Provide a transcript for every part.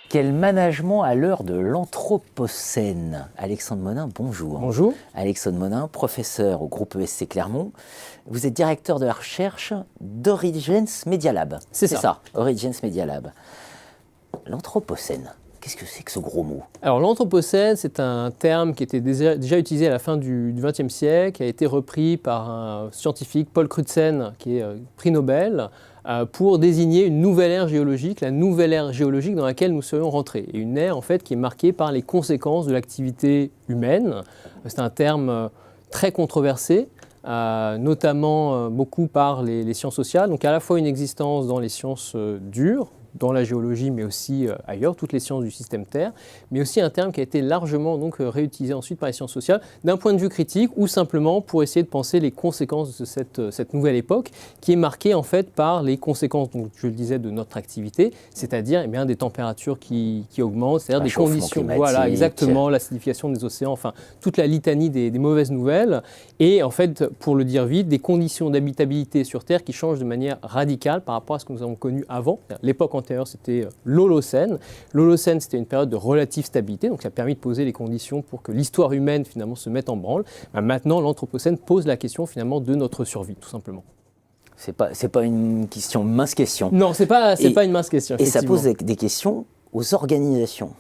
Quel management à l'heure de l'Anthropocène? Alexandre Monin, bonjour. Bonjour. Alexandre Monin, professeur au groupe ESC Clermont. Vous êtes directeur de la recherche d'Origins Media Lab. C'est ça, Origins Media Lab. L'Anthropocène, qu'est-ce que c'est que ce gros mot? Alors l'Anthropocène, c'est un terme qui était déjà utilisé à la fin du XXe siècle, qui a été repris par un scientifique, Paul Crutzen, qui est prix Nobel, pour désigner une nouvelle ère géologique, la nouvelle ère géologique dans laquelle nous serions rentrés. Et une ère en fait qui est marquée par les conséquences de l'activité humaine. C'est un terme très controversé, notamment beaucoup par les sciences sociales. Donc à la fois une existence dans les sciences dures, dans la géologie, mais aussi ailleurs, toutes les sciences du système Terre, mais aussi un terme qui a été largement donc, réutilisé ensuite par les sciences sociales, d'un point de vue critique, ou simplement pour essayer de penser les conséquences de cette nouvelle époque, qui est marquée en fait par les conséquences, donc, je le disais, de notre activité, c'est-à-dire eh bien, des températures qui augmentent, c'est-à-dire des conditions, voilà, exactement, l'acidification des océans, enfin, toute la litanie des mauvaises nouvelles, et en fait, pour le dire vite, des conditions d'habitabilité sur Terre qui changent de manière radicale par rapport à ce que nous avons connu avant. L'époque antérieure, c'était l'Holocène. L'Holocène, c'était une période de relative stabilité, donc ça a permis de poser les conditions pour que l'histoire humaine finalement se mette en branle. Maintenant, l'Anthropocène pose la question finalement de notre survie, tout simplement. C'est pas une mince question. Non, c'est pas une mince question. Et ça pose des questions aux organisations.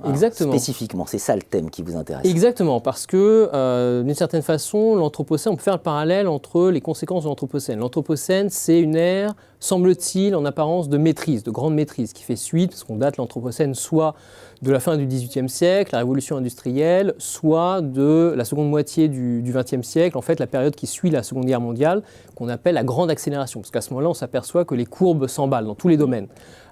Exactement. Spécifiquement, c'est ça le thème qui vous intéresse. Exactement, parce que d'une certaine façon, l'Anthropocène, on peut faire le parallèle entre les conséquences de l'Anthropocène. L'Anthropocène, c'est une ère, semble-t-il, en apparence de maîtrise, de grande maîtrise, qui fait suite, parce qu'on date l'Anthropocène soit de la fin du XVIIIe siècle, la révolution industrielle, soit de la seconde moitié du XXe siècle, en fait la période qui suit la Seconde Guerre mondiale, qu'on appelle la grande accélération, parce qu'à ce moment-là, on s'aperçoit que les courbes s'emballent dans tous les domaines.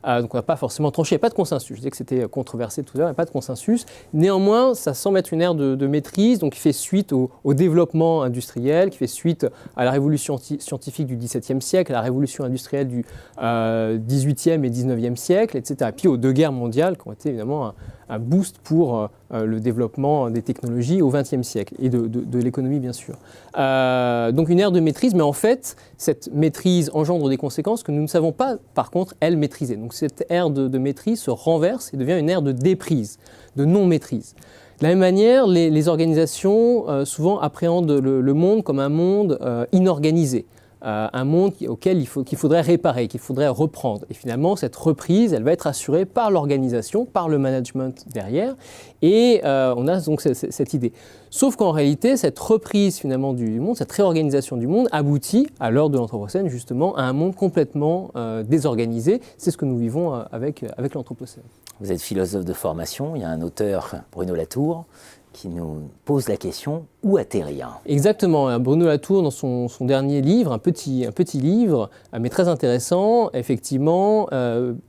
Donc on n'a pas forcément tranché, il n'y a pas de consensus. Je disais que c'était controversé tout à l'heure, il n'y a pas de consensus. Néanmoins, ça semble être une ère de maîtrise, donc qui fait suite au développement industriel, qui fait suite à la révolution scientifique du XVIIe siècle, à la révolution industrielle du XVIIIe et XIXe siècle, etc. Et puis aux deux guerres mondiales, qui ont été évidemment un boost pour le développement des technologies au XXe siècle et de l'économie, bien sûr. Donc une ère de maîtrise, mais en fait, cette maîtrise engendre des conséquences que nous ne savons pas, par contre, elle maîtriser. Donc cette ère de maîtrise se renverse et devient une ère de déprise, de non-maîtrise. De la même manière, les organisations souvent appréhendent le monde comme un monde inorganisé. Un monde auquel qu'il faudrait réparer, qu'il faudrait reprendre. Et finalement, cette reprise, elle va être assurée par l'organisation, par le management derrière, et on a donc cette idée. Sauf qu'en réalité, cette reprise finalement du monde, cette réorganisation du monde aboutit, à l'heure de l'Anthropocène, justement, à un monde complètement désorganisé. C'est ce que nous vivons avec l'Anthropocène. Vous êtes philosophe de formation, il y a un auteur, Bruno Latour, qui nous pose la question « Où atterrir ?» Exactement. Bruno Latour, dans son dernier livre, un petit livre, mais très intéressant, effectivement,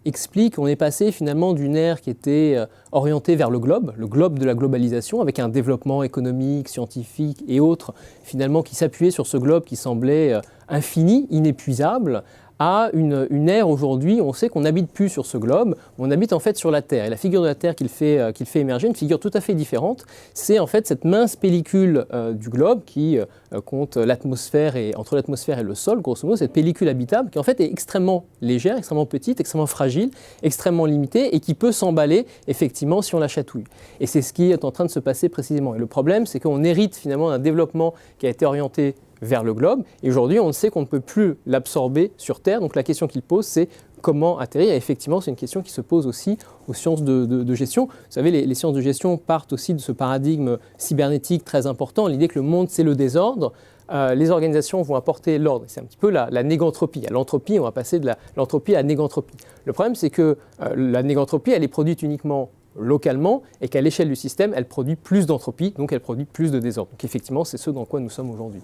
explique qu'on est passé finalement d'une ère qui était orientée vers le globe de la globalisation, avec un développement économique, scientifique et autres, finalement, qui s'appuyait sur ce globe qui semblait infini, inépuisable, à une ère aujourd'hui, on sait qu'on n'habite plus sur ce globe, on habite en fait sur la Terre. Et la figure de la Terre qu'il fait émerger, une figure tout à fait différente, c'est en fait cette mince pellicule du globe qui compte l'atmosphère et entre l'atmosphère et le sol, grosso modo, cette pellicule habitable qui en fait est extrêmement légère, extrêmement petite, extrêmement fragile, extrêmement limitée et qui peut s'emballer effectivement si on la chatouille. Et c'est ce qui est en train de se passer précisément. Et le problème, c'est qu'on hérite finalement d'un développement qui a été orienté vers le globe. Et aujourd'hui, on sait qu'on ne peut plus l'absorber sur Terre. Donc la question qu'il pose, c'est comment atterrir. Et effectivement, c'est une question qui se pose aussi aux sciences de gestion. Vous savez, les sciences de gestion partent aussi de ce paradigme cybernétique très important, l'idée que le monde, c'est le désordre. Les organisations vont apporter l'ordre. C'est un petit peu la négantropie. À l'entropie, on va passer de l'entropie à la négantropie. Le problème, c'est que la négantropie, elle est produite uniquement localement et qu'à l'échelle du système, elle produit plus d'entropie, donc elle produit plus de désordre. Donc effectivement, c'est ce dans quoi nous sommes aujourd'hui.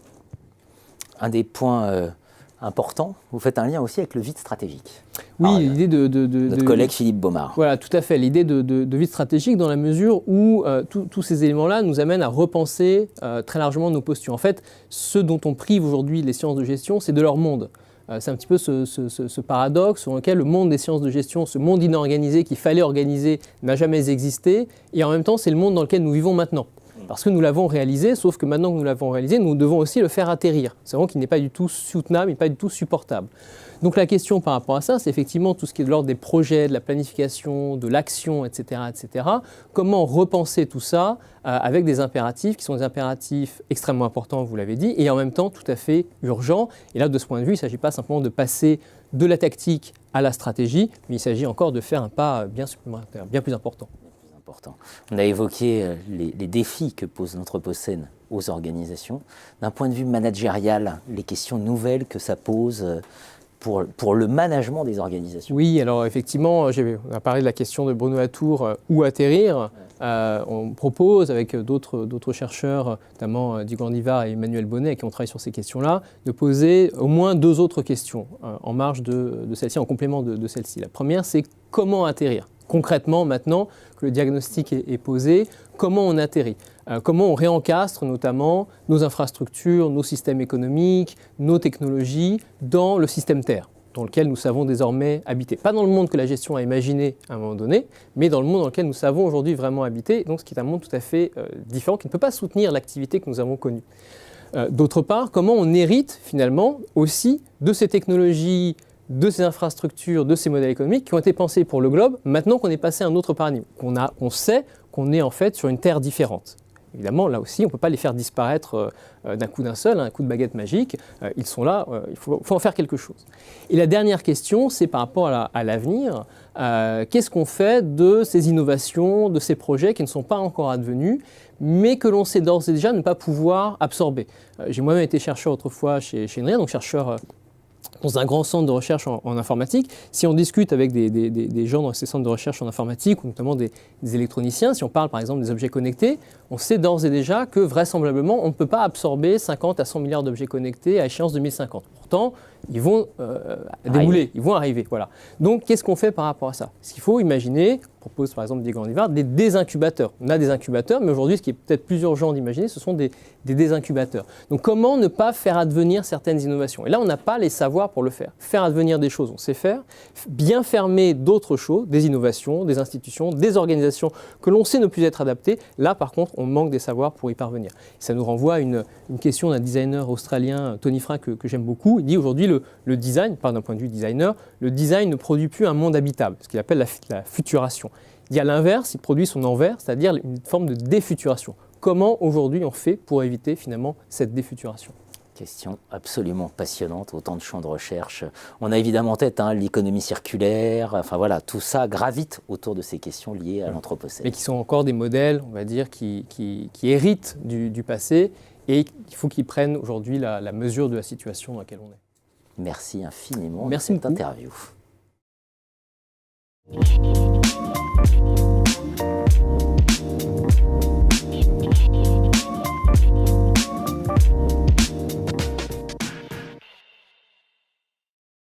Un des points importants, vous faites un lien aussi avec le vide stratégique. Oui, l'idée notre collègue Philippe Baumard. Voilà, tout à fait. L'idée de vide stratégique dans la mesure où tous ces éléments-là nous amènent à repenser très largement nos postures. En fait, ce dont on prive aujourd'hui les sciences de gestion, c'est de leur monde. C'est un petit peu ce paradoxe sur lequel le monde des sciences de gestion, ce monde inorganisé qu'il fallait organiser, n'a jamais existé, et en même temps c'est le monde dans lequel nous vivons maintenant. Parce que nous l'avons réalisé, sauf que maintenant que nous l'avons réalisé, nous devons aussi le faire atterrir. C'est vraiment qu'il n'est pas du tout soutenable, il n'est pas du tout supportable. Donc la question par rapport à ça, c'est effectivement tout ce qui est de l'ordre des projets, de la planification, de l'action, etc., etc. Comment repenser tout ça avec des impératifs qui sont des impératifs extrêmement importants, vous l'avez dit, et en même temps tout à fait urgents. Et là, de ce point de vue, il ne s'agit pas simplement de passer de la tactique à la stratégie, mais il s'agit encore de faire un pas bien supplémentaire, bien plus important. On a évoqué les défis que pose l'Anthropocène aux organisations. D'un point de vue managérial, les questions nouvelles que ça pose pour le management des organisations. Oui, alors effectivement, on a parlé de la question de Bruno Latour, où atterrir. On propose, avec d'autres chercheurs, notamment Diego Andívar et Emmanuel Bonnet, qui ont travaillé sur ces questions-là, de poser au moins 2 autres questions en marge de celle-ci, en complément de celle-ci. La première, c'est comment atterrir ? Concrètement, maintenant que le diagnostic est posé, comment on atterrit ? Comment on réencastre notamment nos infrastructures, nos systèmes économiques, nos technologies dans le système Terre, dans lequel nous savons désormais habiter. Pas dans le monde que la gestion a imaginé à un moment donné, mais dans le monde dans lequel nous savons aujourd'hui vraiment habiter, donc ce qui est un monde tout à fait différent, qui ne peut pas soutenir l'activité que nous avons connue. D'autre part, comment on hérite finalement aussi de ces technologies, de ces infrastructures, de ces modèles économiques qui ont été pensés pour le globe, maintenant qu'on est passé à un autre paradigme, qu'on sait qu'on est en fait sur une Terre différente. Évidemment, là aussi, on ne peut pas les faire disparaître d'un coup d'un seul, un coup de baguette magique. Ils sont là, il faut en faire quelque chose. Et la dernière question, c'est par rapport à l'avenir. Qu'est-ce qu'on fait de ces innovations, de ces projets qui ne sont pas encore advenus, mais que l'on sait d'ores et déjà ne pas pouvoir absorber ? J'ai moi-même été chercheur autrefois chez INRIA, donc chercheur dans un grand centre de recherche en informatique. Si on discute avec des gens dans ces centres de recherche en informatique, ou notamment des électroniciens, si on parle par exemple des objets connectés, on sait d'ores et déjà que vraisemblablement on ne peut pas absorber 50 à 100 milliards d'objets connectés à échéance 2050. Pourtant, ils vont débouler, ils vont arriver. Voilà. Donc, qu'est-ce qu'on fait par rapport à ça ? Ce qu'il faut imaginer, propose par exemple Diego Andívar, des désincubateurs. On a des incubateurs, mais aujourd'hui, ce qui est peut-être plus urgent d'imaginer, ce sont des désincubateurs. Donc, comment ne pas faire advenir certaines innovations ? Et là, on n'a pas les savoirs pour le faire. Faire advenir des choses, on sait faire. Bien fermer d'autres choses, des innovations, des institutions, des organisations que l'on sait ne plus être adaptées. Là, par contre, on manque des savoirs pour y parvenir. Ça nous renvoie à une question d'un designer australien, Tony Frank, que j'aime beaucoup. Il dit aujourd'hui, le design, pas d'un point de vue designer, le design ne produit plus un monde habitable, ce qu'il appelle la futuration. Il dit à l'inverse, il produit son envers, c'est-à-dire une forme de défuturation. Comment aujourd'hui on fait pour éviter finalement cette défuturation ? Question absolument passionnante, autant de champs de recherche. On a évidemment en tête l'économie circulaire, enfin voilà, tout ça gravite autour de ces questions liées à l'Anthropocène. Mais qui sont encore des modèles, on va dire, qui héritent du passé et il faut qu'ils prennent aujourd'hui la mesure de la situation dans laquelle on est. Merci infiniment Merci de cette beaucoup. interview.